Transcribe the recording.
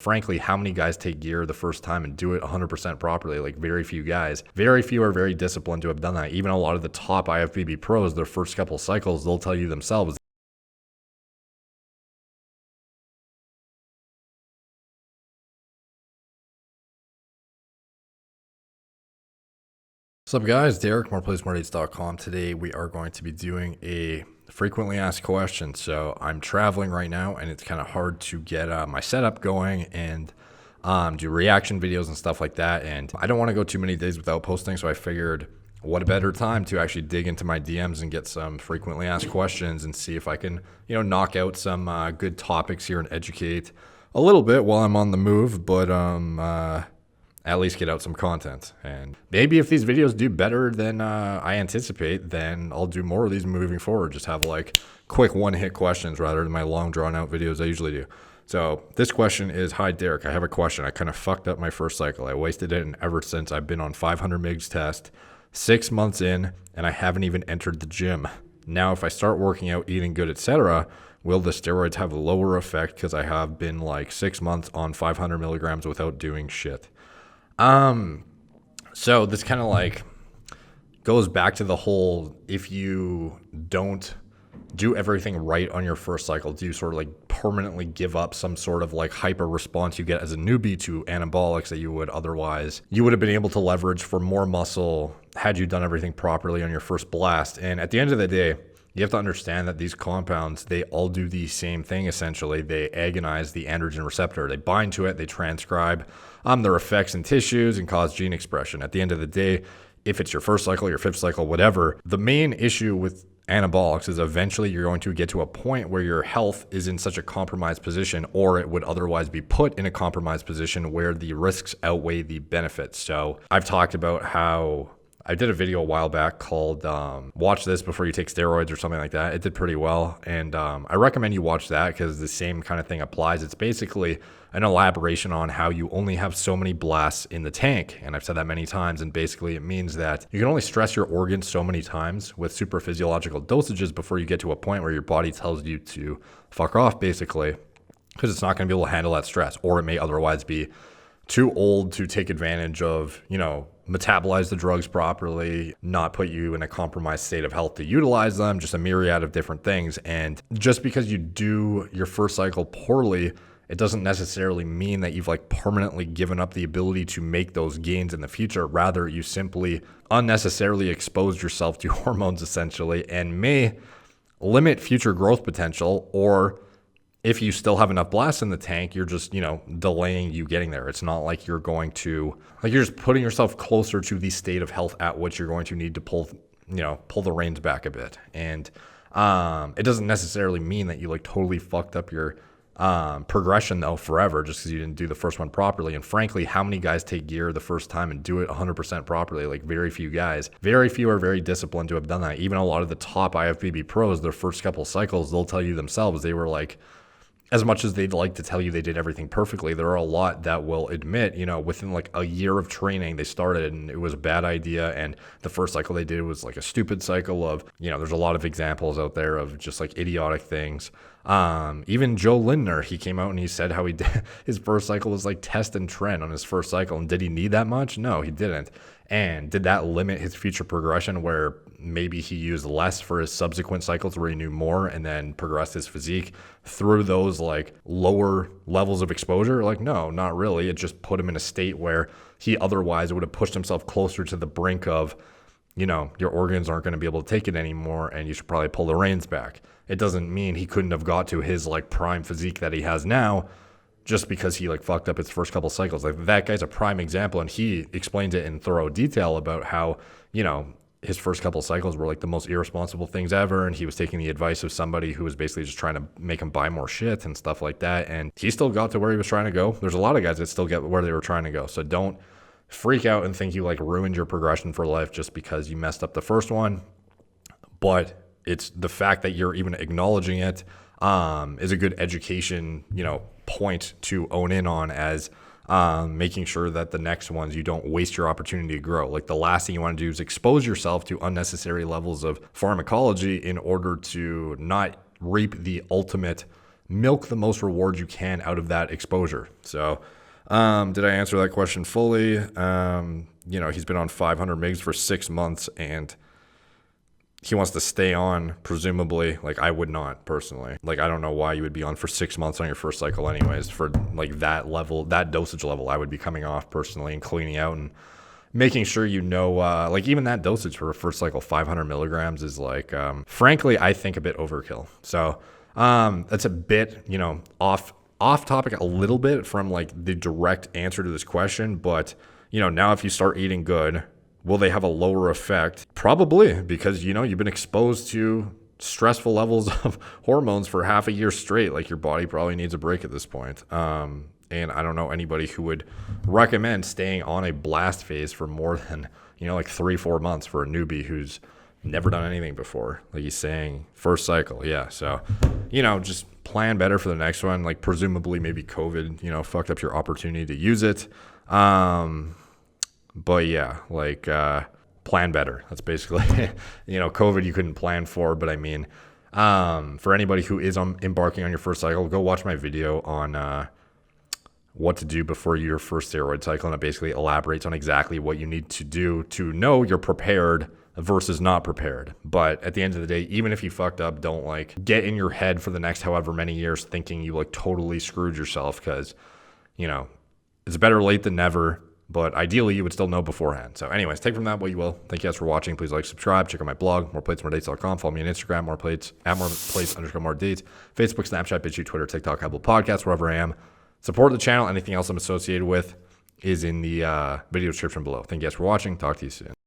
Frankly, how many guys take gear the first time and do it 100% properly? Like very few guys. Very few are very disciplined to have done that. Even a lot of the top IFBB pros, their first couple cycles, they'll tell you themselves. What's up guys, Derek, moreplaysmoredates.com. Today we are going to be doing a frequently asked questions. So I'm traveling right now and it's kind of hard to get my setup going and do reaction videos and stuff like that. And I don't want to go too many days without posting. So I figured what a better time to actually dig into my DMs and get some frequently asked questions and see if I can, knock out some good topics here and educate a little bit while I'm on the move. But at least get out some content. And maybe if these videos do better than I anticipate, then I'll do more of these moving forward. Just have like quick one-hit questions rather than my long drawn-out videos I usually do. So this question is, hi Derek, I have a question. I kind of fucked up my first cycle. I wasted it, and ever since I've been on 500 mgs test, 6 months in, and I haven't even entered the gym. Now if I start working out, eating good, etc., will the steroids have a lower effect because I have been like 6 months on 500 milligrams without doing shit? So this kind of like goes back to the whole, if you don't do everything right on your first cycle, do you sort of like permanently give up some sort of like hyper response you get as a newbie to anabolics that you would have been able to leverage for more muscle had you done everything properly on your first blast? And at the end of the day, you have to understand that these compounds, they all do the same thing essentially. They agonize the androgen receptor. They bind to it, they transcribe their effects in tissues and cause gene expression. At the end of the day, if it's your first cycle, your fifth cycle, whatever, the main issue with anabolics is eventually you're going to get to a point where your health is in such a compromised position, or it would otherwise be put in a compromised position where the risks outweigh the benefits. So I've talked about how I did a video a while back called Watch This Before You Take Steroids or something like that. It did pretty well. And I recommend you watch that because the same kind of thing applies. It's basically an elaboration on how you only have so many blasts in the tank. And I've said that many times. And basically it means that you can only stress your organs so many times with super physiological dosages before you get to a point where your body tells you to fuck off, basically, because it's not going to be able to handle that stress, or it may otherwise be too old to take advantage of, metabolize the drugs properly, not put you in a compromised state of health to utilize them, just a myriad of different things. And just because you do your first cycle poorly, it doesn't necessarily mean that you've like permanently given up the ability to make those gains in the future. Rather, you simply unnecessarily exposed yourself to hormones essentially, and may limit future growth potential, or if you still have enough blasts in the tank, you're just, delaying you getting there. It's not like you're just putting yourself closer to the state of health at which you're going to need to pull the reins back a bit. And it doesn't necessarily mean that you like totally fucked up your progression though forever just because you didn't do the first one properly. And frankly, how many guys take gear the first time and do it 100% properly? Like very few guys. Very few are very disciplined to have done that. Even a lot of the top IFBB pros, their first couple cycles, they'll tell you themselves they were like, as much as they'd like to tell you they did everything perfectly, there are a lot that will admit, within like a year of training, they started and it was a bad idea. And the first cycle they did was like a stupid cycle of, there's a lot of examples out there of just like idiotic things. Even Joe Lindner, he came out and he said how he did his first cycle was like test and trend on his first cycle. And did he need that much? No, he didn't. And did that limit his future progression where maybe he used less for his subsequent cycles where he knew more and then progressed his physique through those like lower levels of exposure? Like, no, not really. It just put him in a state where he otherwise would have pushed himself closer to the brink of, your organs aren't going to be able to take it anymore and you should probably pull the reins back. It doesn't mean he couldn't have got to his like prime physique that he has now just because he like fucked up his first couple cycles. Like that guy's a prime example, and he explained it in thorough detail about how, his first couple cycles were like the most irresponsible things ever, and he was taking the advice of somebody who was basically just trying to make him buy more shit and stuff like that, and he still got to where he was trying to go. There's a lot of guys that still get where they were trying to go. So don't freak out and think you like ruined your progression for life just because you messed up the first one. But it's the fact that you're even acknowledging it is a good education, point to own in on as making sure that the next ones, you don't waste your opportunity to grow. Like the last thing you want to do is expose yourself to unnecessary levels of pharmacology in order to not reap the ultimate milk the most reward you can out of that exposure. So did I answer that question fully? He's been on 500 mgs for 6 months, and he wants to stay on, presumably. Like, I would not personally. Like, I don't know why you would be on for 6 months on your first cycle anyways. For like that level, that dosage level, I would be coming off personally and cleaning out and making sure like even that dosage for a first cycle, 500 milligrams is like, frankly, I think a bit overkill. So that's a bit, off topic a little bit from like the direct answer to this question. But, now if you start eating good, will they have a lower effect? Probably, because, you've been exposed to stressful levels of hormones for half a year straight. Like, your body probably needs a break at this point. And I don't know anybody who would recommend staying on a blast phase for more than, like 3-4 months for a newbie who's never done anything before. Like he's saying, first cycle. Yeah. So, just plan better for the next one. Like, presumably maybe COVID, fucked up your opportunity to use it. But yeah, like, plan better. That's basically, COVID you couldn't plan for. But I mean, for anybody who is embarking on your first cycle, go watch my video on what to do before your first steroid cycle. And it basically elaborates on exactly what you need to do to know you're prepared versus not prepared. But at the end of the day, even if you fucked up, don't like get in your head for the next however many years thinking you like totally screwed yourself, because, it's better late than never. But ideally, you would still know beforehand. So anyways, take from that what you will. Thank you guys for watching. Please like, subscribe. Check out my blog, moreplatesmoredates.com. Follow me on Instagram, moreplates, at moreplates_moredates. Facebook, Snapchat, BitChute, Twitter, TikTok, Apple Podcasts, wherever I am. Support the channel. Anything else I'm associated with is in the video description below. Thank you guys for watching. Talk to you soon.